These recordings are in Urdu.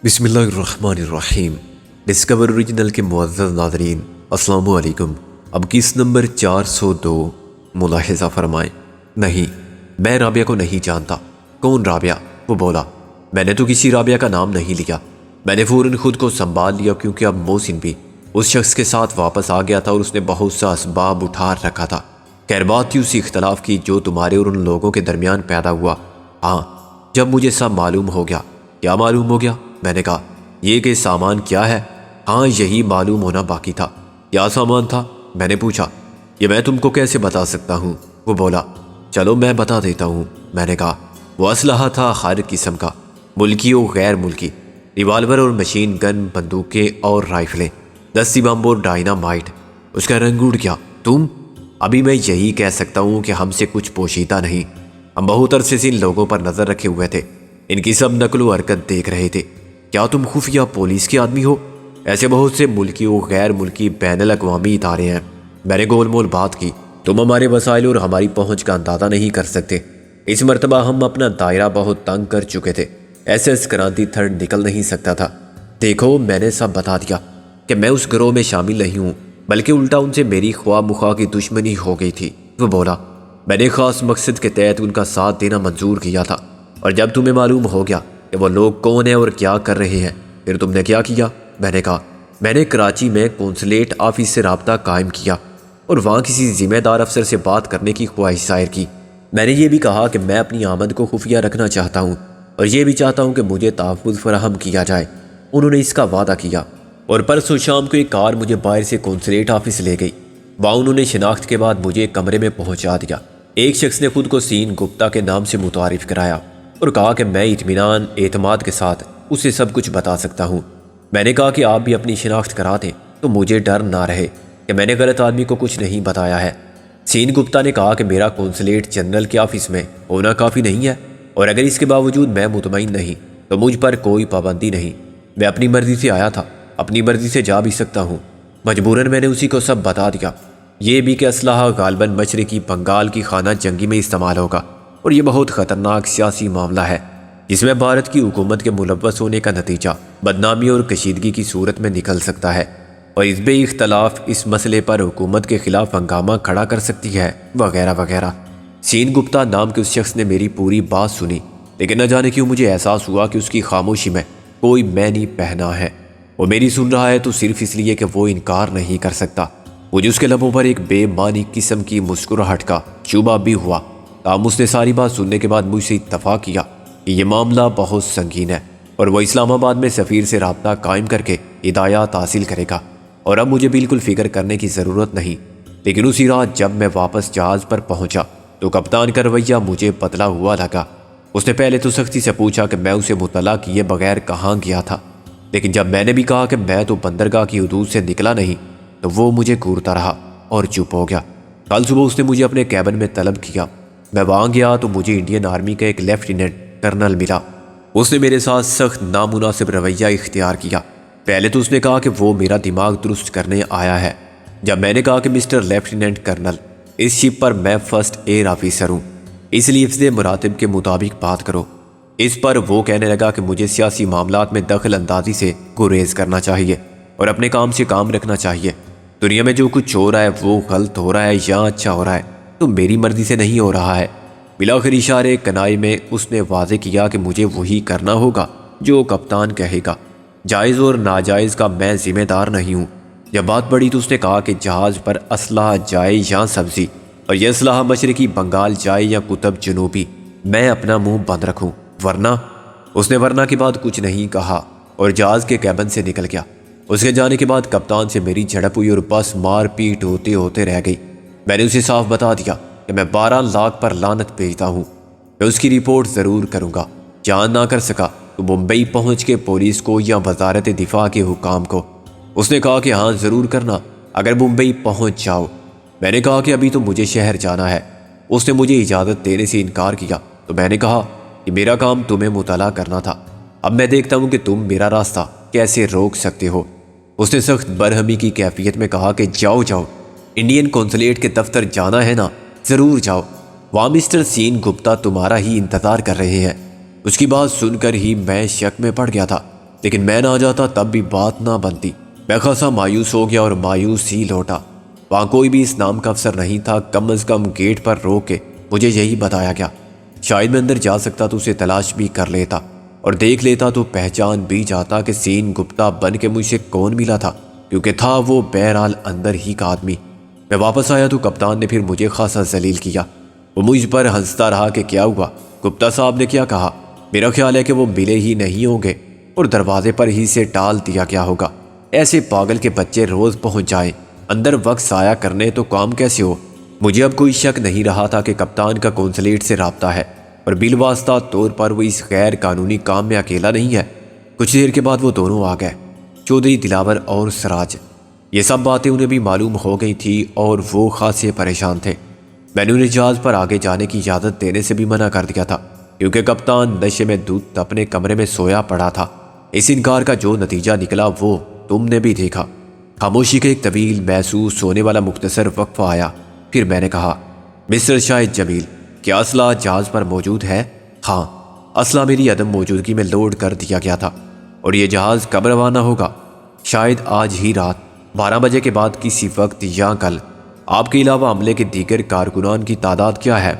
بسم اللہ الرحمن الرحیم۔ ڈسکور اوریجنل کے معزز ناظرین، السلام علیکم۔ اب کس نمبر 402 ملاحظہ فرمائیں۔ نہیں، میں رابعہ کو نہیں جانتا۔ کون رابعہ؟ وہ بولا۔ میں نے تو کسی رابعہ کا نام نہیں لیا۔ میں نے فوراً خود کو سنبھال لیا کیونکہ اب محسن بھی اس شخص کے ساتھ واپس آ گیا تھا اور اس نے بہت سا اسباب اٹھا رکھا تھا۔ خیر بات تھی اسی اختلاف کی جو تمہارے اور ان لوگوں کے درمیان پیدا ہوا۔ ہاں، جب مجھے سب معلوم ہو گیا۔ کیا معلوم ہو گیا؟ میں نے کہا، یہ کہ سامان کیا ہے؟ ہاں، یہی معلوم ہونا باقی تھا۔ کیا سامان تھا؟ میں نے پوچھا۔ یہ میں تم کو کیسے بتا سکتا ہوں؟ وہ بولا۔ چلو میں بتا دیتا ہوں۔ میں نے کہا، وہ اسلحہ تھا ہر قسم کا، ملکی و غیر ملکی، ریوالور اور مشین گن، بندوقیں اور رائفلیں، دستی بم اور ڈائنامائٹ۔ اس کا رنگ اڑ گیا۔ تم؟ ابھی میں یہی کہہ سکتا ہوں کہ ہم سے کچھ پوشیدہ نہیں۔ ہم بہت عرصے سے ان لوگوں پر نظر رکھے ہوئے تھے، ان کی سب نقل و حرکت دیکھ رہے تھے۔ کیا تم خفیہ پولیس کے آدمی ہو؟ ایسے بہت سے ملکی و غیر ملکی بین الاقوامی ادارے ہیں۔ میں نے گول مول بات کی۔ تم ہمارے وسائل اور ہماری پہنچ کا اندازہ نہیں کر سکتے۔ اس مرتبہ ہم اپنا دائرہ بہت تنگ کر چکے تھے، ایسے اسکرانتی تھر نکل نہیں سکتا تھا۔ دیکھو، میں نے سب بتا دیا کہ میں اس گروہ میں شامل نہیں ہوں، بلکہ الٹا ان سے میری خواہ مخواہ کی دشمنی ہو گئی تھی۔ وہ بولا۔ میں نے خاص مقصد کے تحت ان کا ساتھ دینا منظور کیا تھا، اور جب تمہیں معلوم ہو گیا کہ وہ لوگ کون ہیں اور کیا کر رہے ہیں، پھر تم نے کیا کیا؟ میں نے کہا، میں نے کراچی میں قونصلیٹ آفس سے رابطہ قائم کیا اور وہاں کسی ذمہ دار افسر سے بات کرنے کی خواہش ظاہر کی۔ میں نے یہ بھی کہا کہ میں اپنی آمد کو خفیہ رکھنا چاہتا ہوں اور یہ بھی چاہتا ہوں کہ مجھے تحفظ فراہم کیا جائے۔ انہوں نے اس کا وعدہ کیا اور پرسوں شام کو ایک کار مجھے باہر سے قونصلیٹ آفس لے گئی۔ وہاں انہوں نے شناخت کے بعد مجھے ایک کمرے میں پہنچا دیا۔ ایک شخص نے خود کو سین گپتا کے نام سے متعارف کرایا اور کہا کہ میں اطمینان اعتماد کے ساتھ اسے سب کچھ بتا سکتا ہوں۔ میں نے کہا کہ آپ بھی اپنی شناخت کرا دیں تو مجھے ڈر نہ رہے کہ میں نے غلط آدمی کو کچھ نہیں بتایا ہے۔ سین گپتا نے کہا کہ میرا قونصلیٹ جنرل کے آفس میں ہونا کافی نہیں ہے، اور اگر اس کے باوجود میں مطمئن نہیں تو مجھ پر کوئی پابندی نہیں۔ میں اپنی مرضی سے آیا تھا، اپنی مرضی سے جا بھی سکتا ہوں۔ مجبوراً میں نے اسی کو سب بتا دیا، یہ بھی کہ اسلحہ غالباً مشرقی بنگال کی خانہ جنگی میں استعمال ہوگا، اور یہ بہت خطرناک سیاسی معاملہ ہے جس میں بھارت کی حکومت کے ملوث ہونے کا نتیجہ بدنامی اور کشیدگی کی صورت میں نکل سکتا ہے، اور حزب اختلاف اس مسئلے پر حکومت کے خلاف ہنگامہ کھڑا کر سکتی ہے، وغیرہ وغیرہ۔ سین گپتا نام کے اس شخص نے میری پوری بات سنی، لیکن نہ جانے کیوں مجھے احساس ہوا کہ اس کی خاموشی میں کوئی معنی پہنا ہے۔ وہ میری سن رہا ہے تو صرف اس لیے کہ وہ انکار نہیں کر سکتا۔ مجھے اس کے لبوں پر ایک بے معنی قسم کی مسکراہٹ کا شبہ بھی ہوا، تاہم اس نے ساری بات سننے کے بعد مجھ سے اتفاق کیا کہ یہ معاملہ بہت سنگین ہے اور وہ اسلام آباد میں سفیر سے رابطہ قائم کر کے ہدایات حاصل کرے گا، اور اب مجھے بالکل فکر کرنے کی ضرورت نہیں۔ لیکن اسی رات جب میں واپس جہاز پر پہنچا تو کپتان کا رویہ مجھے بدلا ہوا لگا۔ اس نے پہلے تو سختی سے پوچھا کہ میں اسے مطلع کیے بغیر کہاں گیا تھا، لیکن جب میں نے بھی کہا کہ میں تو بندرگاہ کی حدود سے نکلا نہیں تو وہ مجھے گھورتا رہا اور چپ ہو گیا۔ کل صبح اس نے مجھے اپنے کیبن میں طلب کیا۔ میں وہاں گیا تو مجھے انڈین آرمی کا ایک لیفٹیننٹ کرنل ملا۔ اس نے میرے ساتھ سخت نامناسب رویہ اختیار کیا۔ پہلے تو اس نے کہا کہ وہ میرا دماغ درست کرنے آیا ہے۔ جب میں نے کہا کہ مسٹر لیفٹیننٹ کرنل، اس شپ پر میں فرسٹ ایئر آفیسر ہوں، اس لیے افضل مراتب کے مطابق بات کرو، اس پر وہ کہنے لگا کہ مجھے سیاسی معاملات میں دخل اندازی سے گریز کرنا چاہیے اور اپنے کام سے کام رکھنا چاہیے۔ دنیا میں جو کچھ ہو رہا ہے وہ غلط ہو رہا ہے یا اچھا ہو رہا ہے تو میری مرضی سے نہیں ہو رہا ہے۔ بلاخر اشارے کنائی میں اس نے واضح کیا کہ مجھے وہی کرنا ہوگا جو کپتان کہے گا، جائز اور ناجائز کا میں ذمہ دار نہیں ہوں۔ جب بات بڑھی تو اس نے کہا کہ جہاز پر اسلحہ جائے یا سبزی، اور یہ اسلحہ مشرقی بنگال جائے یا قطب جنوبی، میں اپنا منہ بند رکھوں، ورنہ۔ اس نے ورنہ کے بعد کچھ نہیں کہا اور جہاز کے کیبن سے نکل گیا۔ اس کے جانے کے بعد کپتان سے میری جھڑپ ہوئی اور بس مار پیٹ ہوتے ہوتے رہ گئی۔ میں نے اسے صاف بتا دیا کہ میں 12 لاکھ پر لعنت بھیجتا ہوں، میں اس کی رپورٹ ضرور کروں گا۔ جان نہ کر سکا تو ممبئی پہنچ کے پولیس کو یا وزارت دفاع کے حکام کو۔ اس نے کہا کہ ہاں ضرور کرنا اگر ممبئی پہنچ جاؤ۔ میں نے کہا کہ ابھی تو مجھے شہر جانا ہے۔ اس نے مجھے اجازت دینے سے انکار کیا تو میں نے کہا کہ میرا کام تمہیں مطلع کرنا تھا، اب میں دیکھتا ہوں کہ تم میرا راستہ کیسے روک سکتے ہو۔ اس نے سخت برہمی کی کیفیت میں کہا کہ جاؤ جاؤ، انڈین قونصلیٹ کے دفتر جانا ہے نا، ضرور جاؤ، وہاں مسٹر سین گپتا تمہارا ہی انتظار کر رہے ہیں۔ اس کی بات سن کر ہی میں شک میں پڑ گیا تھا۔ لیکن میں نہ جاتا تب بھی بات نہ بنتی۔ میں خاصا مایوس ہو گیا اور مایوس ہی لوٹا۔ وہاں کوئی بھی اس نام کا افسر نہیں تھا۔ کم از کم گیٹ پر روک کے مجھے یہی بتایا گیا۔ شاید میں اندر جا سکتا تو اسے تلاش بھی کر لیتا اور دیکھ لیتا تو پہچان بھی جاتا کہ سین گپتا بن کے مجھ سے کون ملا تھا، کیونکہ تھا وہ بہرحال اندر ہی کا آدمی۔ میں واپس آیا تو کپتان نے پھر مجھے خاصا ذلیل کیا۔ وہ مجھ پر ہنستا رہا کہ کیا ہوا، گپتا صاحب نے کیا کہا؟ میرا خیال ہے کہ وہ ملے ہی نہیں ہوں گے اور دروازے پر ہی سے ٹال دیا گیا ہوگا۔ ایسے پاگل کے بچے روز پہنچ جائیں اندر وقت ضائع کرنے تو کام کیسے ہو؟ مجھے اب کوئی شک نہیں رہا تھا کہ کپتان کا قونصلیٹ سے رابطہ ہے اور بالواسطہ طور پر وہ اس غیر قانونی کام میں اکیلا نہیں ہے۔ کچھ دیر کے بعد وہ دونوں آ گئے، چودھری دلاور اور سراج۔ یہ سب باتیں انہیں بھی معلوم ہو گئی تھی اور وہ خاصے پریشان تھے۔ میں نے انہیں جہاز پر آگے جانے کی اجازت دینے سے بھی منع کر دیا تھا، کیونکہ کپتان نشے میں دودھ اپنے کمرے میں سویا پڑا تھا۔ اس انکار کا جو نتیجہ نکلا وہ تم نے بھی دیکھا۔ خاموشی کا ایک طویل محسوس ہونے والا مختصر وقفہ آیا، پھر میں نے کہا، مسٹر شاہد جمیل، کیا اسلحہ جہاز پر موجود ہے؟ ہاں، اسلحہ میری عدم موجودگی میں لوڈ کر دیا گیا تھا۔ اور یہ جہاز کب روانہ ہوگا؟ شاید آج ہی رات 12 بجے کے بعد کسی وقت یا کل۔ آپ کے علاوہ عملے کے دیگر کارکنان کی تعداد کیا ہے؟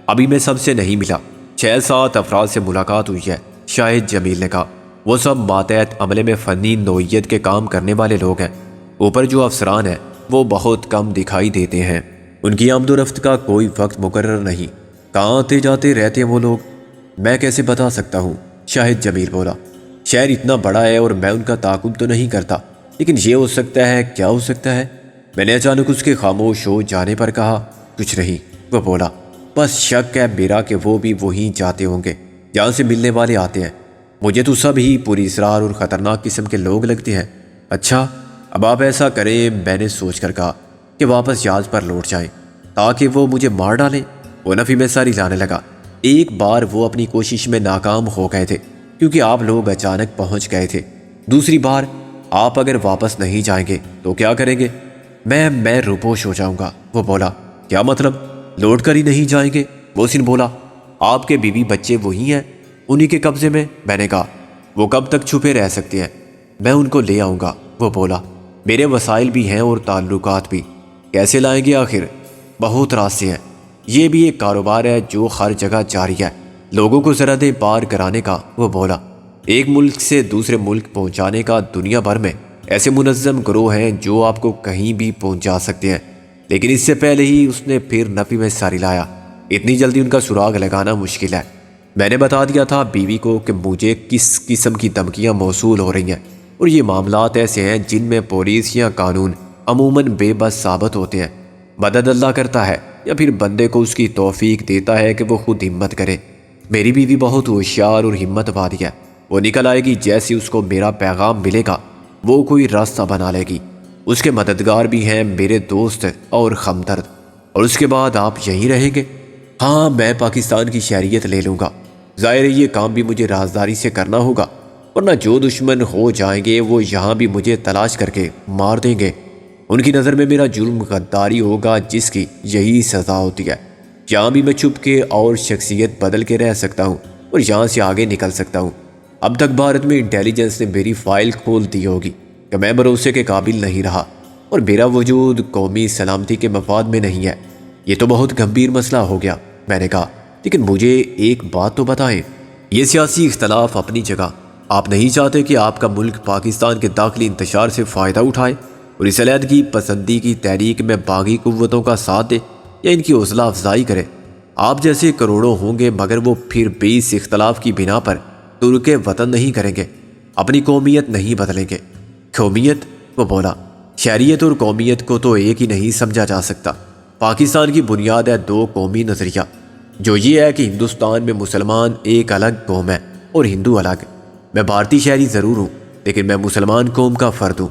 ابھی میں سب سے نہیں ملا، 6-7 افراد سے ملاقات ہوئی ہے، شاہد جمیل نے کہا۔ وہ سب ماتحت عملے میں فنی نوعیت کے کام کرنے والے لوگ ہیں۔ اوپر جو افسران ہیں وہ بہت کم دکھائی دیتے ہیں، ان کی آمد و رفت کا کوئی وقت مقرر نہیں۔ کہاں آتے جاتے رہتے ہیں وہ لوگ؟ میں کیسے بتا سکتا ہوں؟ شاہد جمیل بولا۔ شہر اتنا بڑا ہے اور میں ان کا تعاقب تو نہیں کرتا، لیکن یہ ہو سکتا ہے۔ کیا ہو سکتا ہے؟ میں نے اچانک اس کے خاموش ہو جانے پر کہا، کچھ نہیں، وہ بولا۔ بس شک ہے میرا کہ وہ بھی وہیں جاتے ہوں گے جہاں سے ملنے والے آتے ہیں۔ مجھے تو سب ہی پوری اسرار اور خطرناک قسم کے لوگ لگتے ہیں۔ اچھا، اب آپ ایسا کریں، میں نے سوچ کر کہا، کہ واپس جہاز پر لوٹ جائیں تاکہ وہ مجھے مار ڈالیں۔ وہ نفی میں ساری لانے لگا۔ ایک بار وہ اپنی کوشش میں ناکام ہو گئے تھے کیونکہ آپ لوگ اچانک پہنچ گئے تھے۔ دوسری بار آپ اگر واپس نہیں جائیں گے تو کیا کریں گے؟ میں روپوش ہو جاؤں گا، وہ بولا۔ کیا مطلب؟ لوٹ کر ہی نہیں جائیں گے؟ محسن بولا۔ آپ کے بیوی بچے وہی ہیں، انہی کے قبضے میں؟ میں نے کہا۔ وہ کب تک چھپے رہ سکتے ہیں؟ میں ان کو لے آؤں گا، وہ بولا۔ میرے وسائل بھی ہیں اور تعلقات بھی۔ کیسے لائیں گے آخر؟ بہت راستے ہیں، یہ بھی ایک کاروبار ہے جو ہر جگہ جاری ہے، لوگوں کو سرحدیں پار کرانے کا، وہ بولا۔ ایک ملک سے دوسرے ملک پہنچانے کا دنیا بھر میں ایسے منظم گروہ ہیں جو آپ کو کہیں بھی پہنچا سکتے ہیں، لیکن اس سے پہلے ہی اس نے پھر نفی میں ساری لایا۔ اتنی جلدی ان کا سراغ لگانا مشکل ہے۔ میں نے بتا دیا تھا بیوی کو کہ مجھے کس قسم کی دھمکیاں موصول ہو رہی ہیں، اور یہ معاملات ایسے ہیں جن میں پولیس یا قانون عموماً بے بس ثابت ہوتے ہیں۔ مدد اللہ کرتا ہے یا پھر بندے کو اس کی توفیق دیتا ہے کہ وہ خود ہمت کرے۔ میری بیوی بہت ہوشیار اور ہمت والی ہے، وہ نکل آئے گی جیسے اس کو میرا پیغام ملے گا، وہ کوئی راستہ بنا لے گی۔ اس کے مددگار بھی ہیں میرے دوست اور ہمدرد۔ اور اس کے بعد آپ یہیں رہیں گے؟ ہاں، میں پاکستان کی شہریت لے لوں گا۔ ظاہر ہے یہ کام بھی مجھے رازداری سے کرنا ہوگا، ورنہ جو دشمن ہو جائیں گے وہ یہاں بھی مجھے تلاش کر کے مار دیں گے۔ ان کی نظر میں میرا جرم غداری ہوگا، جس کی یہی سزا ہوتی ہے۔ یہاں بھی میں چھپ کے اور شخصیت بدل کے رہ سکتا ہوں اور یہاں سے آگے نکل سکتا ہوں۔ اب تک بھارت میں انٹیلیجنس نے میری فائل کھول دی ہوگی کہ میں بھروسے کے قابل نہیں رہا اور میرا وجود قومی سلامتی کے مفاد میں نہیں ہے۔ یہ تو بہت گمبھیر مسئلہ ہو گیا، میں نے کہا، لیکن مجھے ایک بات تو بتائیں۔ یہ سیاسی اختلاف اپنی جگہ، آپ نہیں چاہتے کہ آپ کا ملک پاکستان کے داخلی انتشار سے فائدہ اٹھائے اور اس علیحدگی پسندی کی تحریک میں باغی قوتوں کا ساتھ دے یا ان کی حوصلہ افزائی کرے؟ آپ جیسے کروڑوں ہوں گے مگر وہ پھر بھی اس اختلاف کی بنا پر ترک وطن نہیں کریں گے، اپنی قومیت نہیں بدلیں گے۔ قومیت؟ وہ بولا۔ شہریت اور قومیت کو تو ایک ہی نہیں سمجھا جا سکتا۔ پاکستان کی بنیاد ہے دو قومی نظریہ، جو یہ ہے کہ ہندوستان میں مسلمان ایک الگ قوم ہے اور ہندو الگ۔ میں بھارتی شہری ضرور ہوں لیکن میں مسلمان قوم کا فرد ہوں۔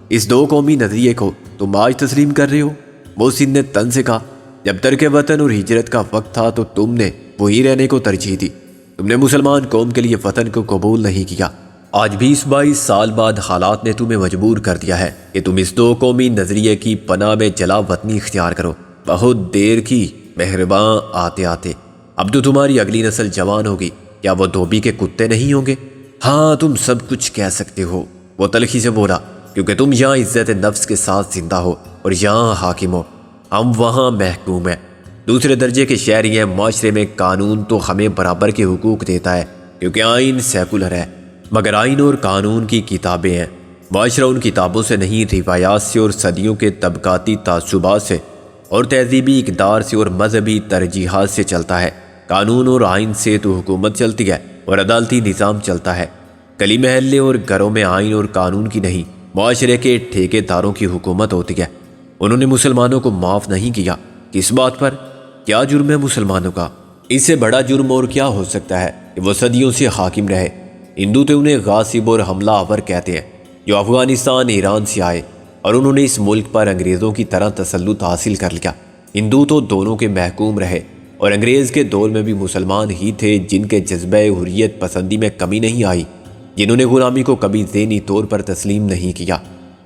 اس دو قومی نظریے کو تم آج تسلیم کر رہے ہو؟ محسن نے تن سے کہا، جب ترک وطن اور ہجرت کا وقت تھا تو تم نے وہیں رہنے کو ترجیح دی۔ تم نے مسلمان قوم کے لیے وطن کو قبول نہیں کیا۔ آج 20-22 سال بعد حالات نے تمہیں مجبور کر دیا ہے کہ تم اس دو قومی نظریے کی پناہ میں جلا وطنی اختیار کرو۔ بہت دیر کی، مہرباں آتے آتے۔ اب تو تمہاری اگلی نسل جوان ہوگی، کیا وہ دھوبی کے کتے نہیں ہوں گے؟ ہاں تم سب کچھ کہہ سکتے ہو، وہ تلخی سے بولا، کیونکہ تم یہاں عزت نفس کے ساتھ زندہ ہو اور یہاں حاکم ہو، ہم وہاں محکوم ہیں، دوسرے درجے کے شہری ہیں۔ معاشرے میں قانون تو ہمیں برابر کے حقوق دیتا ہے کیونکہ آئین سیکولر ہے، مگر آئین اور قانون کی کتابیں ہیں۔ معاشرہ ان کتابوں سے نہیں، روایات سے اور صدیوں کے طبقاتی تعصبات سے اور تہذیبی اقدار سے اور مذہبی ترجیحات سے چلتا ہے۔ قانون اور آئین سے تو حکومت چلتی ہے اور عدالتی نظام چلتا ہے۔ گلی محلے اور گھروں میں آئین اور قانون کی نہیں، معاشرے کے ٹھیکے داروں کی حکومت ہوتی ہے۔ انہوں نے مسلمانوں کو معاف نہیں کیا، کس بات پر؟ کیا جرم ہے مسلمانوں کا؟ اس سے بڑا جرم اور کیا ہو سکتا ہے کہ وہ صدیوں سے حاکم رہے۔ ہندو تو انہیں غاصب اور حملہ آور کہتے ہیں، جو افغانستان ایران سے آئے اور انہوں نے اس ملک پر انگریزوں کی طرح تسلط حاصل کر لیا۔ ہندو تو دونوں کے محکوم رہے اور انگریز کے دور میں بھی مسلمان ہی تھے جن کے جذبہ حریت پسندی میں کمی نہیں آئی، جنہوں نے غلامی کو کبھی ذہنی طور پر تسلیم نہیں کیا۔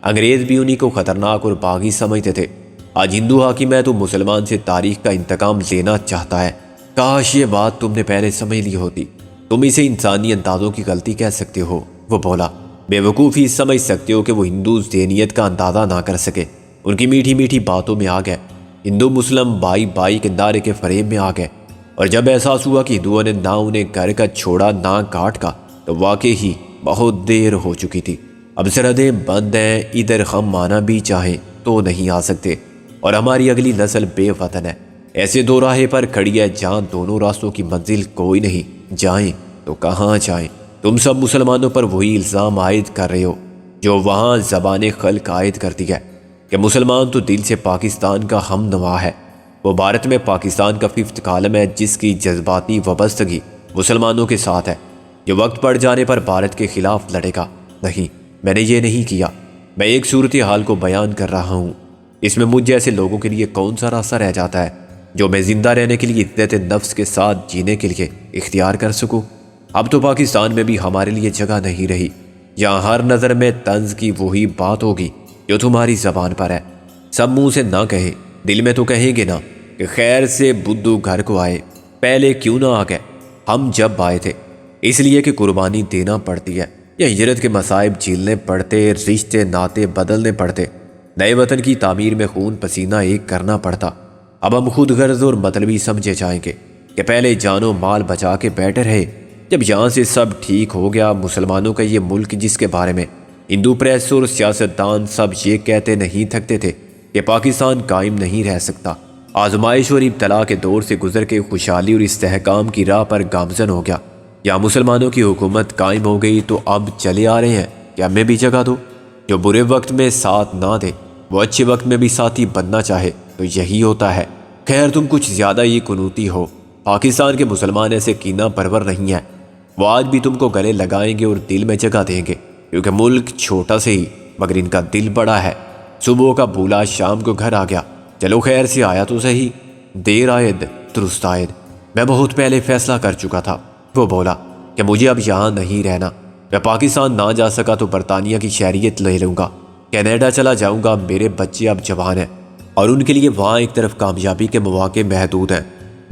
انگریز بھی انہی کو خطرناک اور باغی سمجھتے تھے۔ آج ہندو حاکم ہے تو مسلمان سے تاریخ کا انتقام لینا چاہتا ہے۔ کاش یہ بات تم نے پہلے سمجھ لی ہوتی۔ تم اسے انسانی اندازوں کی غلطی کہہ سکتے ہو، وہ بولا۔ بے وقوفی سمجھ سکتے ہو کہ وہ ہندو ذہنیت کا اندازہ نہ کر سکے۔ ان کی میٹھی میٹھی باتوں میں آ گئے، ہندو مسلم بائی بائی کے نعرے کے فریب میں آ گئے، اور جب احساس ہوا کہ ہندوؤں نے نہ انہیں گھر کا چھوڑا نہ گھاٹ کا، تو واقعی ہی بہت دیر ہو چکی تھی۔ اب سرحدیں بند ہیں، ادھر ہم مانا بھی چاہیں تو نہیں آ سکتے، اور ہماری اگلی نسل بے وطن ہے۔ ایسے دو راہے پر کھڑی ہے جہاں دونوں راستوں کی منزل کوئی نہیں، جائیں تو کہاں جائیں؟ تم سب مسلمانوں پر وہی الزام عائد کر رہے ہو جو وہاں زبان خلق عائد کرتی ہے کہ مسلمان تو دل سے پاکستان کا ہم نوا ہے۔ وہ بھارت میں پاکستان کا ففتھ کالم ہے جس کی جذباتی وابستگی مسلمانوں کے ساتھ ہے، جو وقت پڑ جانے پر بھارت کے خلاف لڑے گا۔ نہیں، میں نے یہ نہیں کیا، میں ایک صورتحال کو بیان کر رہا ہوں۔ اس میں مجھ جیسے لوگوں کے لیے کون سا راستہ رہ جاتا ہے جو میں زندہ رہنے کے لیے عزت نفس کے ساتھ جینے کے لیے اختیار کر سکوں؟ اب تو پاکستان میں بھی ہمارے لیے جگہ نہیں رہی، یہاں ہر نظر میں طنز کی وہی بات ہوگی جو تمہاری زبان پر ہے۔ سب منہ سے نہ کہیں، دل میں تو کہیں گے نا کہ خیر سے بدھو گھر کو آئے، پہلے کیوں نہ آ گئے؟ ہم جب آئے تھے اس لیے کہ قربانی دینا پڑتی ہے، یا ہجرت کے مصائب جھیلنے پڑتے، رشتے ناطے بدلنے پڑتے، نئے وطن کی تعمیر میں خون پسینہ ایک کرنا پڑتا۔ اب ہم خود غرض اور مطلبی سمجھے جائیں گے کہ پہلے جان و مال بچا کے بیٹھے رہے، جب یہاں سے سب ٹھیک ہو گیا۔ مسلمانوں کا یہ ملک جس کے بارے میں ہندو پریس اور سیاستدان سب یہ کہتے نہیں تھکتے تھے کہ پاکستان قائم نہیں رہ سکتا، آزمائش اور ابتلا کے دور سے گزر کے خوشحالی اور استحکام کی راہ پر گامزن ہو گیا۔ یہاں مسلمانوں کی حکومت قائم ہو گئی تو اب چلے آ رہے ہیں کہ ہمیں بھی جگہ دو۔ جو برے وقت میں ساتھ نہ دے وہ اچھے وقت میں بھی ساتھی بننا چاہے تو یہی ہوتا ہے۔ خیر تم کچھ زیادہ ہی قنوتی ہو۔ پاکستان کے مسلمان ایسے کینہ پرور نہیں ہیں، وہ آج بھی تم کو گلے لگائیں گے اور دل میں جگہ دیں گے، کیونکہ ملک چھوٹا سے ہی مگر ان کا دل بڑا ہے۔ صبح کا بھولا شام کو گھر آ گیا، چلو خیر سے آیا تو صحیح، دیر آئد درست آئد۔ میں بہت پہلے فیصلہ کر چکا تھا، وہ بولا، کہ مجھے اب یہاں نہیں رہنا۔ میں پاکستان نہ جا سکا تو برطانیہ کی شہریت لے لوں گا، کینیڈا چلا جاؤں گا۔ میرے بچے اب جوان ہیں اور ان کے لیے وہاں ایک طرف کامیابی کے مواقع محدود ہیں،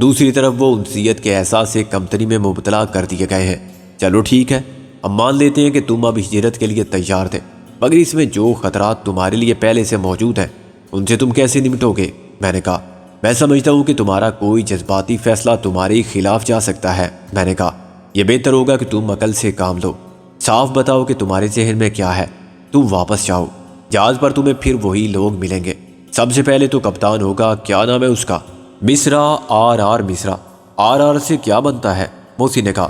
دوسری طرف وہ انسیت کے احساس سے کمتری میں مبتلا کر دیے گئے ہیں۔ چلو ٹھیک ہے، ہم مان لیتے ہیں کہ تم اب ہجرت کے لیے تیار تھے، مگر اس میں جو خطرات تمہارے لیے پہلے سے موجود ہیں ان سے تم کیسے نمٹو گے؟ میں نے کہا، میں سمجھتا ہوں کہ تمہارا کوئی جذباتی فیصلہ تمہارے خلاف جا سکتا ہے۔ میں نے کہا، یہ بہتر ہوگا کہ تم عقل سے کام لو، صاف بتاؤ کہ تمہارے ذہن میں کیا ہے۔ تم واپس جاؤ، جہاز پر تمہیں پھر وہی لوگ ملیں گے۔ سب سے پہلے تو کپتان ہوگا، کیا نام ہے اس کا؟ مصرا، آر مصرا۔ آر سے کیا بنتا ہے؟ موسی نے کہا،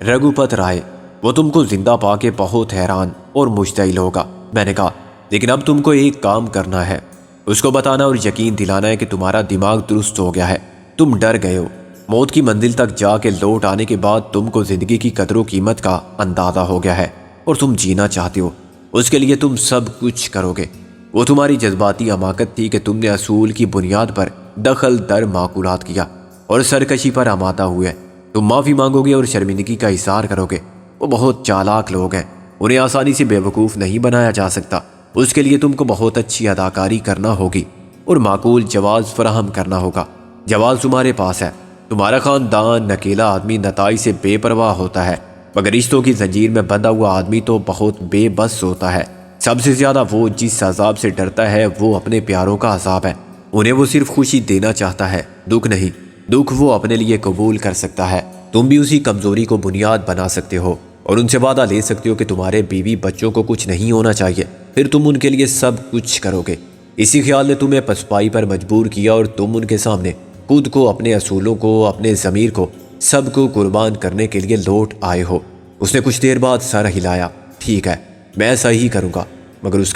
رگھوپت رائے۔ وہ تم کو زندہ پا کے بہت حیران اور مشتعل ہوگا۔ میں نے کہا، لیکن اب تم کو ایک کام کرنا ہے، اس کو بتانا اور یقین دلانا ہے کہ تمہارا دماغ درست ہو گیا ہے، تم ڈر گئے ہو۔ موت کی منزل تک جا کے لوٹ آنے کے بعد تم کو زندگی کی قدر و قیمت کا اندازہ ہو گیا ہے اور تم جینا چاہتے ہو، اس کے لیے تم سب کچھ کرو گے۔ وہ تمہاری جذباتی حماقت تھی کہ تم نے اصول کی بنیاد پر دخل در معقولات کیا اور سرکشی پر آمادہ ہوئے۔ تم معافی مانگو گے اور شرمندگی کا اظہار کرو گے۔ وہ بہت چالاک لوگ ہیں، انہیں آسانی سے بے وقوف نہیں بنایا جا سکتا۔ اس کے لیے تم کو بہت اچھی اداکاری کرنا ہوگی اور معقول جواز فراہم کرنا ہوگا۔ جواز تمہارے پاس ہے، تمہارا خاندان اکیلا آدمی نتائج سے بے پرواہ ہوتا ہے، مگر رشتوں کی زنجیر میں بندھا ہوا آدمی تو بہت بے بس ہوتا ہے۔ سب سے زیادہ وہ جس عذاب سے ڈرتا ہے وہ اپنے پیاروں کا عذاب ہے۔ انہیں وہ صرف خوشی دینا چاہتا ہے، دکھ نہیں۔ دکھ وہ اپنے لیے قبول کر سکتا ہے۔ تم بھی اسی کمزوری کو بنیاد بنا سکتے ہو اور ان سے وعدہ لے سکتے ہو کہ تمہارے بیوی بچوں کو کچھ نہیں ہونا چاہیے، پھر تم ان کے لیے سب کچھ کرو گے۔ اسی خیال نے تمہیں پسپائی پر مجبور کیا اور تم ان کے سامنے خود کو، اپنے اصولوں کو، اپنے ضمیر کو، سب کو قربان کرنے کے لیے لوٹ آئے ہو۔ اس نے کچھ دیر بعد سر ہلایا۔ ٹھیک ہے، میں ایسا ہی کروں گا، مگر اس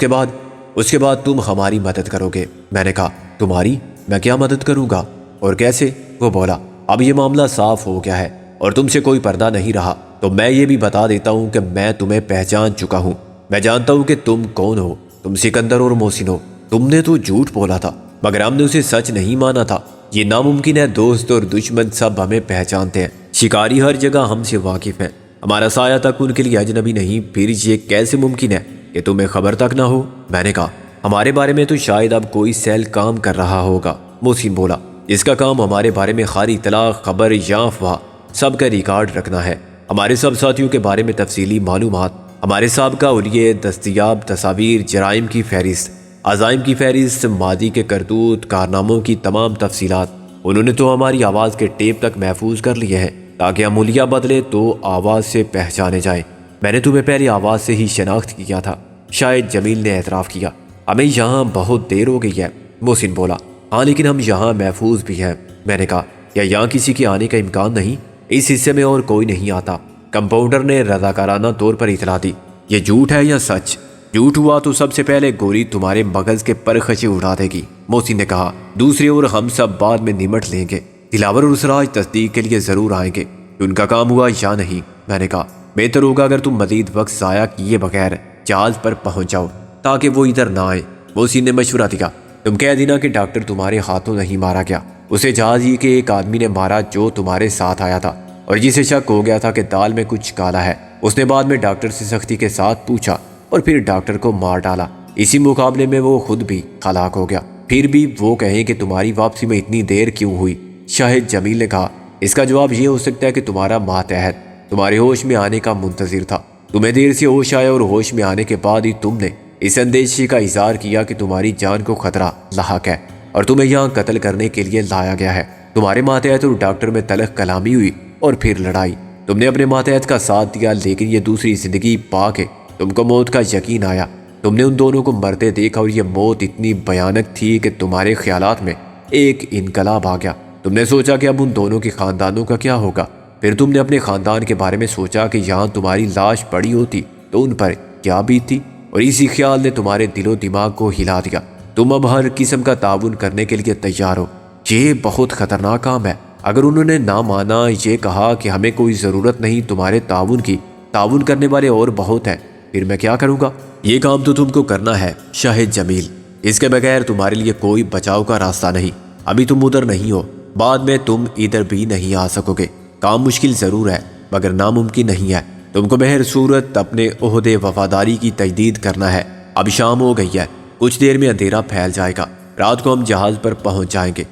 کے بعد تم ہماری مدد کرو گے۔ میں نے کہا تمہاری؟ میں کیا مدد کروں گا اور کیسے؟ وہ بولا اب یہ معاملہ صاف ہو گیا ہے اور تم سے کوئی پردہ نہیں رہا، تو میں یہ بھی بتا دیتا ہوں کہ میں تمہیں پہچان چکا ہوں۔ میں جانتا ہوں کہ تم کون ہو۔ تم سکندر اور محسن ہو۔ تم نے تو جھوٹ بولا تھا مگر ہم نے اسے سچ نہیں مانا تھا۔ یہ ناممکن ہے، دوست اور دشمن سب ہمیں پہچانتے ہیں، شکاری ہر جگہ ہم سے واقف ہیں، ہمارا سایہ تک ان کے لیے اجنبی نہیں، پھر یہ کیسے ممکن ہے کہ تمہیں خبر تک نہ ہو؟ میں نے کہا ہمارے بارے میں تو شاید اب کوئی سیل کام کر رہا ہوگا۔ محسن بولا اس کا کام ہمارے بارے میں خالی اطلاع، خبر یا افواہ سب کا ریکارڈ رکھنا ہے، ہمارے سب ساتھیوں کے بارے میں تفصیلی معلومات، ہمارے سابقہ اولیے، دستیاب تصاویر، جرائم کی فہرست، عزائم کی فہرست، ماضی کے کرتوت، کارناموں کی تمام تفصیلات۔ انہوں نے تو ہماری آواز کے ٹیپ تک محفوظ کر لیے ہیں تاکہ ہم حلیہ بدلے تو آواز سے پہچانے جائیں۔ میں نے تمہیں پہلی آواز سے ہی شناخت کیا تھا۔ شاید جمیل نے اعتراف کیا ہمیں یہاں بہت دیر ہو گئی ہے۔ محسن بولا ہاں لیکن ہم یہاں محفوظ بھی ہیں۔ میں نے کہا کیا یہاں کسی کے آنے کا امکان نہیں؟ اس حصے میں اور کوئی نہیں آتا۔ کمپاؤنڈر نے رضاکارانہ طور پر اطلاع دی۔ یہ جھوٹ ہے یا سچ؟ جھوٹ ہوا تو سب سے پہلے گوری تمہارے مغز کے پرخچے اڑا دے گی، محسن نے کہا۔ دوسری اور ہم سب بعد میں نمٹ لیں گے۔ دلاور اور سراج تصدیق کے لیے ضرور آئیں گے کہ ان کا کام ہوا یا نہیں۔ میں نے کہا بہتر ہوگا اگر تم مزید وقت ضائع کیے بغیر جہاز پر پہنچ جاؤ تاکہ وہ ادھر نہ آئے۔ محسن نے مشورہ دیا تم کہہ دینا کہ ڈاکٹر تمہارے ہاتھوں نہیں مارا گیا، اسے جہاز ہی کے ایک آدمی نے مارا جو تمہارے ساتھ آیا تھا اور جسے شک ہو گیا تھا کہ دال میں کچھ کالا ہے۔ اس نے بعد میں ڈاکٹر سے سختی کے ساتھ پوچھا اور پھر ڈاکٹر کو مار ڈالا۔ اسی مقابلے میں وہ خود بھی ہلاک ہو گیا۔ پھر بھی وہ کہیں کہ تمہاری واپسی میں اتنی دیر کیوں ہوئی؟ شاہد جمیل نے کہا اس کا جواب یہ ہو سکتا ہے کہ تمہارا ماتحت تمہارے ہوش میں آنے کا منتظر تھا۔ تمہیں دیر سے ہوش آیا اور ہوش میں آنے کے بعد ہی تم نے اس اندیشے کا اظہار کیا کہ تمہاری جان کو خطرہ لاحق ہے اور تمہیں یہاں قتل کرنے کے لیے لایا گیا ہے۔ تمہارے ماتحت اور ڈاکٹر میں تلخ کلامی ہوئی اور پھر لڑائی۔ تم نے اپنے ماتحت کا ساتھ دیا لیکن یہ دوسری زندگی پا کے تم کو موت کا یقین آیا۔ تم نے ان دونوں کو مرتے دیکھا اور یہ موت اتنی بھیانک تھی کہ تمہارے خیالات میں ایک انقلاب آ گیا۔ تم نے سوچا کہ اب ان دونوں کے خاندانوں کا کیا ہوگا۔ پھر تم نے اپنے خاندان کے بارے میں سوچا کہ یہاں تمہاری لاش پڑی ہوتی تو ان پر کیا بیتتی، اور اسی خیال نے تمہارے دل و دماغ کو ہلا دیا۔ تم اب ہر قسم کا تعاون کرنے کے لیے تیار ہو۔ یہ بہت خطرناک کام ہے۔ اگر انہوں نے نہ مانا، یہ کہا کہ ہمیں کوئی ضرورت نہیں تمہارے تعاون کی، تعاون کرنے والے اور بہت ہیں، پھر میں کیا کروں گا؟ یہ کام تو تم کو کرنا ہے شاہد جمیل، اس کے بغیر تمہارے لیے کوئی بچاؤ کا راستہ نہیں۔ ابھی تم ادھر نہیں ہو، بعد میں تم ادھر بھی نہیں آ سکو گے۔ کام مشکل ضرور ہے مگر ناممکن نہیں ہے۔ تم کو بہر صورت اپنے عہدے وفاداری کی تجدید کرنا ہے۔ اب شام ہو گئی ہے، کچھ دیر میں اندھیرا پھیل جائے گا، رات کو ہم جہاز پر پہنچ جائیں گے۔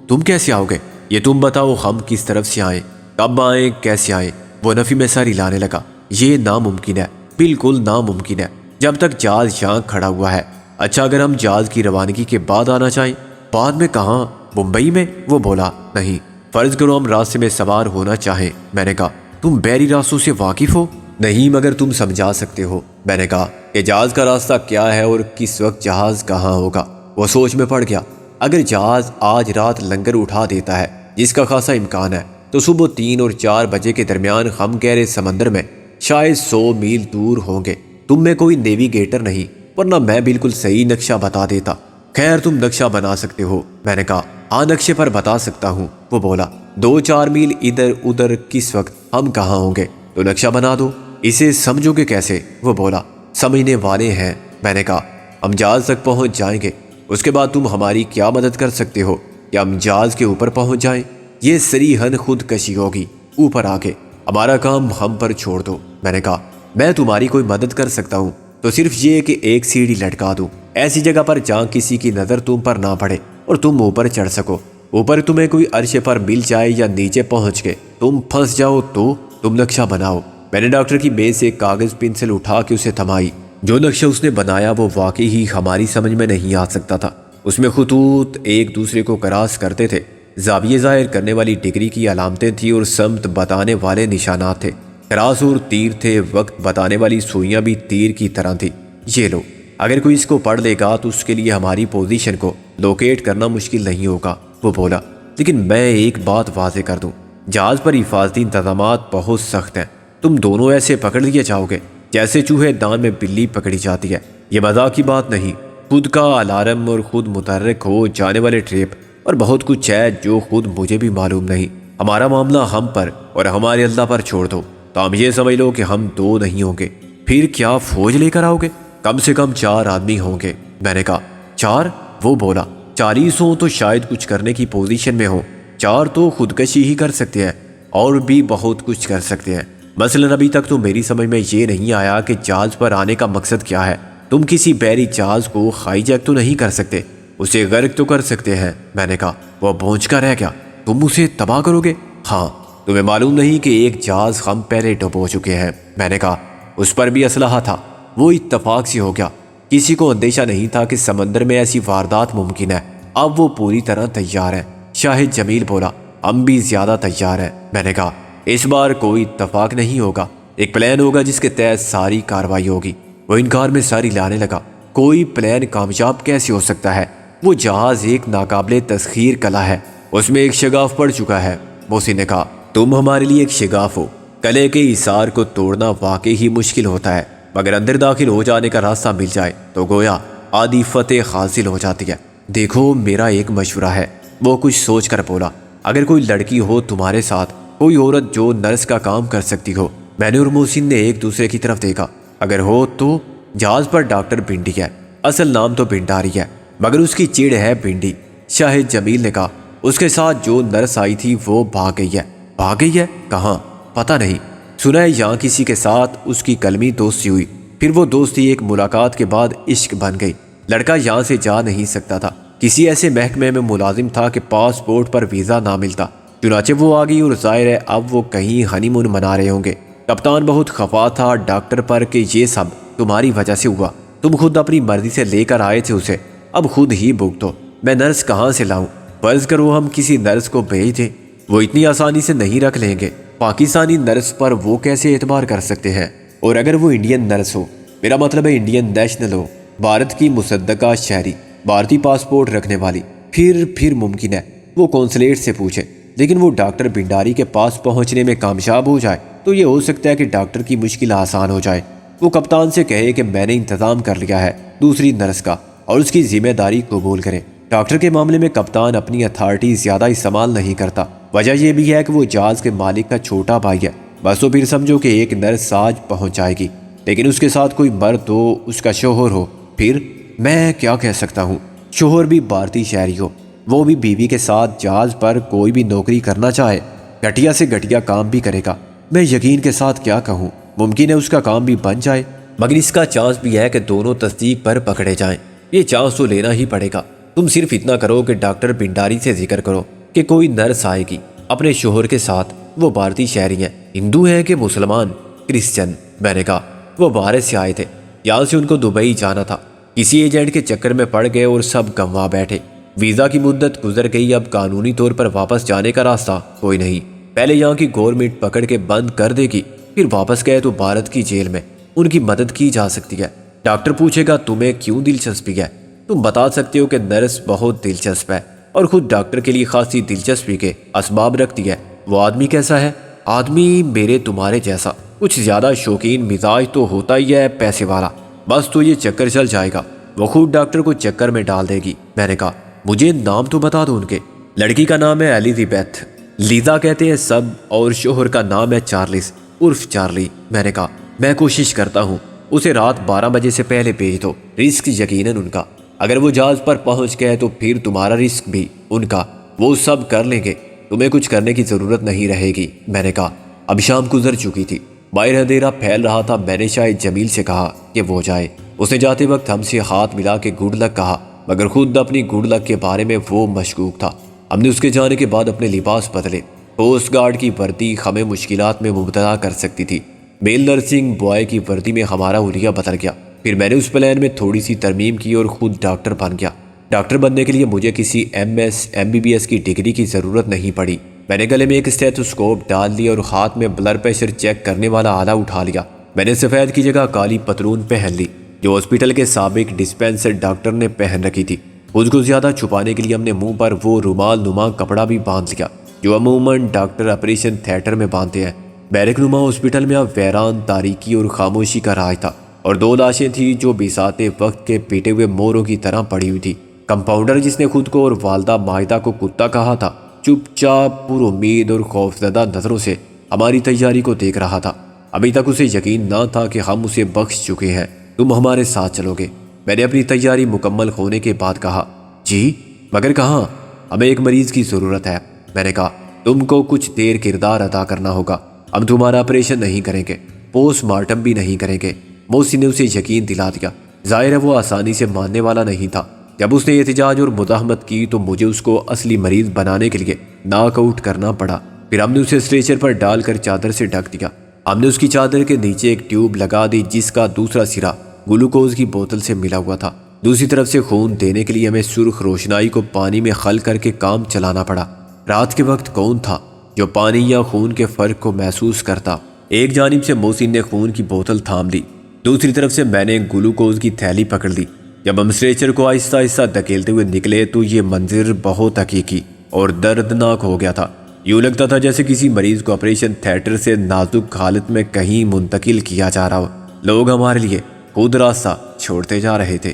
تم کیسے آؤ گے؟ یہ تم بتاؤ، ہم کس طرف سے آئیں، کب آئیں، کیسے آئیں؟ وہ نفی میں سر ہلانے لگا۔ یہ ناممکن ہے، بالکل ناممکن ہے، جب تک جہاز یہاں کھڑا ہوا ہے۔ اچھا اگر ہم جہاز کی روانگی کے بعد آنا چاہیں؟ بعد میں کہاں؟ ممبئی میں؟ وہ بولا نہیں، فرض کرو ہم راستے میں سوار ہونا چاہیں۔ میں نے کہا تم بحری راستوں سے واقف ہو؟ نہیں مگر تم سمجھا سکتے ہو۔ میں نے کہا کہ جہاز کا راستہ کیا ہے اور کس وقت جہاز کہاں ہوگا۔ وہ سوچ میں پڑ گیا۔ اگر جہاز آج رات لنگر اٹھا دیتا ہے، جس کا خاصا امکان ہے، تو صبح 3 اور 4 بجے کے درمیان ہم گہرے سمندر میں شاید 100 میل دور ہوں گے۔ تم میں کوئی نیویگیٹر نہیں، ورنہ میں بالکل صحیح نقشہ بتا دیتا۔ خیر تم نقشہ بنا سکتے ہو؟ میں نے کہا ہاں نقشے پر بتا سکتا ہوں۔ وہ بولا 2-4 میل ادھر ادھر کس وقت ہم کہاں ہوں گے، تو نقشہ بنا دو۔ اسے سمجھو گے کیسے؟ وہ بولا سمجھنے والے ہیں۔ میں نے کہا ہم جہاز تک پہنچ جائیں گے، اس کے بعد تم ہماری کیا مدد کر سکتے ہو؟ کہ ہم جہاز کے اوپر پہنچ جائیں؟ یہ صریحاً خودکشی ہوگی۔ اوپر آ کے ہمارا کام ہم پر چھوڑ دو۔ میں نے کہا میں تمہاری کوئی مدد کر سکتا ہوں تو صرف یہ کہ ایک سیڑھی لٹکا دوں ایسی جگہ پر جہاں کسی کی نظر تم پر نہ پڑے اور تم اوپر چڑھ سکو۔ اوپر تمہیں کوئی عرشے پر مل جائے یا نیچے پہنچ کے تم پھنس جاؤ تو تم نقشہ بناؤ، میں نے ڈاکٹر کی میز سے ایک کاغذ پنسل اٹھا کے اسے تھمائی۔ جو نقشہ اس نے بنایا وہ واقعی ہی ہماری سمجھ میں نہیں آ سکتا تھا۔ اس میں خطوط ایک دوسرے کو کراس کرتے تھے، زاویے ظاہر کرنے والی ڈگری کی علامتیں تھیں اور سمت بتانے والے نشانات تھے۔ کراس اور تیر تھے، وقت بتانے والی سوئیاں بھی تیر کی طرح تھی۔ یہ لو، اگر کوئی اس کو پڑھ لے گا تو اس کے لیے ہماری پوزیشن کو لوکیٹ کرنا مشکل نہیں ہوگا، وہ بولا۔ لیکن میں ایک بات واضح کر دوں، جہاز پر حفاظتی انتظامات بہت سخت ہیں۔ تم دونوں ایسے پکڑ لیے جاؤ گے جیسے چوہے دان میں بلی پکڑی جاتی ہے۔ یہ مذاق کی بات نہیں، خود کا الارم اور خود متحرک ہو جانے والے ٹریپ اور بہت کچھ ہے جو خود مجھے بھی معلوم نہیں۔ ہمارا معاملہ ہم پر اور ہمارے اللہ پر چھوڑ دو، تو ہم یہ سمجھ لو کہ ہم دو نہیں ہوں گے۔ پھر کیا فوج لے کر آؤ گے؟ کم سے کم 4 آدمی ہوں گے، میں نے کہا۔ 4؟ وہ بولا۔ 40 ہوں تو شاید کچھ کرنے کی پوزیشن میں ہوں، 4 تو خودکشی ہی کر سکتے ہیں اور بھی بہت کچھ کر سکتے ہیں۔ مثلاً ابھی تک تو میری سمجھ میں یہ نہیں آیا کہ جہاز پر آنے کا مقصد کیا ہے۔ تم کسی بحری جہاز کو ہائی جیک تو نہیں کر سکتے، اسے غرق تو کر سکتے ہیں، میں نے کہا۔ وہ بھونج کر رہ گیا۔ تم اسے تباہ کرو گے؟ ہاں، تمہیں معلوم نہیں کہ ایک جہاز ہم پہلے ڈبو چکے ہیں، میں نے کہا۔ اس پر بھی اسلحہ تھا۔ وہ اتفاق سے ہو گیا، کسی کو اندیشہ نہیں تھا کہ سمندر میں ایسی واردات ممکن ہے۔ اب وہ پوری طرح تیار ہے، شاہد جمیل بولا۔ ہم بھی زیادہ تیار ہیں، میں نے کہا۔ اس بار کوئی اتفاق نہیں ہوگا، ایک پلان ہوگا جس کے تحت ساری کارروائی ہوگی۔ وہ انکار میں ساری لانے لگا۔ کوئی پلان کامیاب کیسے ہو سکتا ہے؟ وہ جہاز ایک ناقابل تسخیر کلا ہے، اس میں ایک شگاف پڑ چکا ہے، محسن نے کہا۔ تم ہمارے لیے ایک شگاف ہو۔ کلے کے اثار کو توڑنا واقعی ہی مشکل ہوتا ہے، مگر اندر داخل ہو جانے کا راستہ مل جائے تو گویا آدھی فتح حاصل ہو جاتی ہے۔ دیکھو، میرا ایک مشورہ ہے، وہ کچھ سوچ کر بولا۔ اگر کوئی لڑکی ہو تمہارے ساتھ، کوئی عورت جو نرس کا کام کر سکتی ہو۔ میں نے اور محسن نے ایک دوسرے کی طرف دیکھا۔ اگر ہو تو جہاز پر ڈاکٹر بھنڈی ہے، اصل نام تو بھنڈاری ہے مگر اس کی چڑ ہے بھنڈی، شاہد جمیل نے کہا۔ اس کے ساتھ جو نرس آئی تھی وہ بھاگ گئی ہے۔ بھاگ گئی ہے؟ کہاں؟ پتہ نہیں، سنا ہے یہاں کسی کے ساتھ اس کی کلمی دوستی ہوئی، پھر وہ دوستی ایک ملاقات کے بعد عشق بن گئی۔ لڑکا یہاں سے جا نہیں سکتا تھا، کسی ایسے محکمے میں ملازم تھا کہ پاسپورٹ پر ویزا نہ ملتا، چنانچہ وہ آ گئی اور ظاہر ہے اب وہ کہیں ہنی مون منا رہے ہوں گے۔ کپتان بہت خفا تھا ڈاکٹر پر کہ یہ سب تمہاری وجہ سے ہوا، تم خود اپنی مرضی سے لے کر آئے تھے اسے، اب خود ہی بھگتو۔ میں نرس کہاں سے لاؤں؟ فرض کرو ہم کسی نرس کو بھیج دیں، وہ اتنی آسانی سے نہیں رکھ لیں گے۔ پاکستانی نرس پر وہ کیسے اعتبار کر سکتے ہیں؟ اور اگر وہ انڈین نرس ہو، میرا مطلب ہے انڈین نیشنل ہو، بھارت کی مصدقہ شہری، بھارتی پاسپورٹ رکھنے والی، پھر ممکن ہے وہ کونسلیٹ سے پوچھے۔ لیکن وہ ڈاکٹر بھنڈاری کے پاس پہنچنے میں کامیاب ہو جائے تو یہ ہو سکتا ہے کہ ڈاکٹر کی مشکل آسان ہو جائے۔ وہ کپتان سے کہے کہ میں نے انتظام کر لیا ہے دوسری نرس کا اور اس کی ذمہ داری قبول کرے۔ ڈاکٹر کے معاملے میں کپتان اپنی اتھارٹی زیادہ استعمال نہیں کرتا، وجہ یہ بھی ہے کہ وہ جہاز کے مالک کا چھوٹا بھائی ہے۔ بس تو پھر سمجھو کہ ایک نرس آج پہنچ جائے گی، لیکن اس کے ساتھ کوئی مرد ہو، اس کا شوہر ہو، پھر میں کیا کہہ سکتا ہوں؟ شوہر بھی بھارتی شہری ہو، وہ بھی بیوی کے ساتھ جہاز پر کوئی بھی نوکری کرنا چاہے، گھٹیا سے گھٹیا کام بھی کرے گا۔ میں یقین کے ساتھ کیا کہوں، ممکن ہے اس کا کام بھی بن جائے، مگر اس کا چانس بھی ہے کہ دونوں تصدیق پر پکڑے جائیں۔ یہ چانس تو لینا ہی پڑے گا۔ تم صرف اتنا کرو کہ ڈاکٹر بھنڈاری سے ذکر کرو کہ کوئی نرس آئے گی اپنے شوہر کے ساتھ، وہ بھارتی شہری ہیں، ہندو ہیں کہ مسلمان، کرسچن، میں نے کہا۔ وہ باہر سے آئے تھے، یہاں سے ان کو دبئی جانا تھا، کسی ایجنٹ کے چکر میں پڑ گئے اور سب گنوا بیٹھے۔ ویزا کی مدت گزر گئی، اب قانونی طور پر واپس جانے کا راستہ کوئی نہیں۔ پہلے یہاں کی گورنمنٹ پکڑ کے بند کر دے گی، پھر واپس گئے تو بھارت کی جیل میں ان کی مدد کی جا سکتی ہے۔ ڈاکٹر پوچھے گا تمہیں کیوں دلچسپی ہے، تم بتا سکتے ہو کہ نرس بہت دلچسپ ہے اور خود ڈاکٹر کے لیے خاصی دلچسپی کے اسباب رکھتی ہے۔ وہ آدمی کیسا ہے؟ آدمی میرے تمہارے جیسا، کچھ زیادہ شوقین مزاج تو ہوتا ہی ہے، پیسے والا، بس تو یہ چکر چل جائے گا، وہ خود ڈاکٹر کو چکر میں ڈال دے گی۔ میں نے کہا مجھے نام تو بتا دو ان کے۔ لڑکی کا نام ہے ایلیزابتھ، لیزا کہتے ہیں سب، اور شوہر کا نام ہے چارلس عرف چارلی۔ میں نے کہا میں کوشش کرتا ہوں، اسے رات 12 بجے سے پہلے بھیج دو، رسک یقیناً ان کا، اگر وہ جہاز پر پہنچ گئے تو پھر تمہارا رسک بھی ان کا، وہ سب کر لیں گے، تمہیں کچھ کرنے کی ضرورت نہیں رہے گی۔ میں نے کہا اب شام گزر چکی تھی، باہر اندھیرا پھیل رہا تھا۔ میں نے شاید جمیل سے کہا کہ وہ جائے، اس نے جاتے وقت ہم سے ہاتھ ملا کے گڈ لک کہا، مگر خود اپنی گڈ لک کے بارے میں وہ مشکوک تھا۔ ہم نے اس کے جانے کے بعد اپنے لباس بدلے، کوسٹ گارڈ کی وردی ہمیں مشکلات میں مبتلا کر سکتی تھی۔ میل نرسنگ بوائے کی وردی میں ہمارا حلیہ بدل گیا۔ پھر میں نے اس پلان میں تھوڑی سی ترمیم کی اور خود ڈاکٹر بن گیا۔ ڈاکٹر بننے کے لیے مجھے کسی MSc کی ڈگری کی ضرورت نہیں پڑی۔ میں نے گلے میں ایک اسٹیتھوسکوپ ڈال لیا اور ہاتھ میں بلڈ پریشر چیک کرنے والا آلہ اٹھا لیا۔ میں نے سفید کی جگہ کالی پتلون پہن لی جو ہاسپٹل کے سابق ڈسپینسر ڈاکٹر نے پہن رکھی تھی۔ خود کو زیادہ چھپانے کے لیے ہم نے منہ پر وہ رومال نما کپڑا بھی باندھ لیا جو عموماً ڈاکٹر آپریشن تھیٹر میں باندھتے ہیں۔ بیرک نما ہاسپٹل میں اب ویران، تاریکی اور خاموشی کا راج تھا، اور 2 لاشیں تھیں جو بساط وقت کے پیٹے ہوئے موروں کی طرح پڑی ہوئی تھی۔ کمپاؤنڈر جس نے خود کو اور والدہ ماہدہ کو کتا کہا تھا چپ چاپ پر امید اور خوفزدہ نظروں سے ہماری تیاری کو دیکھ رہا تھا۔ ابھی تک اسے یقین نہ تھا کہ ہم اسے بخش چکے ہیں۔ تم ہمارے ساتھ چلو گے، میں نے اپنی تیاری مکمل ہونے کے بعد کہا۔ جی مگر کہاں؟ ہمیں ایک مریض کی ضرورت ہے، میں نے کہا۔ تم کو کچھ دیر کردار ادا کرنا ہوگا، ہم تمہارا آپریشن نہیں کریں گے، پوسٹ مارٹم بھی نہیں کریں گے۔ محسن نے اسے یقین دلا دیا۔ ظاہر ہے وہ آسانی سے ماننے والا نہیں تھا۔ جب اس نے احتجاج اور مزاحمت کی تو مجھے اس کو اصلی مریض بنانے کے لیے ناک آؤٹ کرنا پڑا۔ پھر ہم نے اسے اسٹریچر پر ڈال کر چادر سے ڈھک دیا۔ ہم نے اس کی چادر کے نیچے ایک ٹیوب لگا دی جس کا دوسرا سرا گلوکوز کی بوتل سے ملا ہوا تھا۔ دوسری طرف سے خون دینے کے لیے ہمیں سرخ روشنائی کو پانی میں خل کر کے کام چلانا پڑا۔ رات کے وقت کون تھا جو پانی یا خون کے فرق کو محسوس کرتا؟ ایک جانب سے محسن نے خون کی بوتل تھام لی، دوسری طرف سے میں نے گلوکوز کی تھیلی پکڑ لی۔ جب ہم اسٹریچر کو آہستہ آہستہ دھکیلتے ہوئے نکلے تو یہ منظر بہت حقیقی اور دردناک ہو گیا تھا۔ یوں لگتا تھا جیسے کسی مریض کو آپریشن تھیٹر سے نازک حالت میں کہیں منتقل کیا جا رہا ہو۔ لوگ ہمارے لیے خود راستہ چھوڑتے جا رہے تھے۔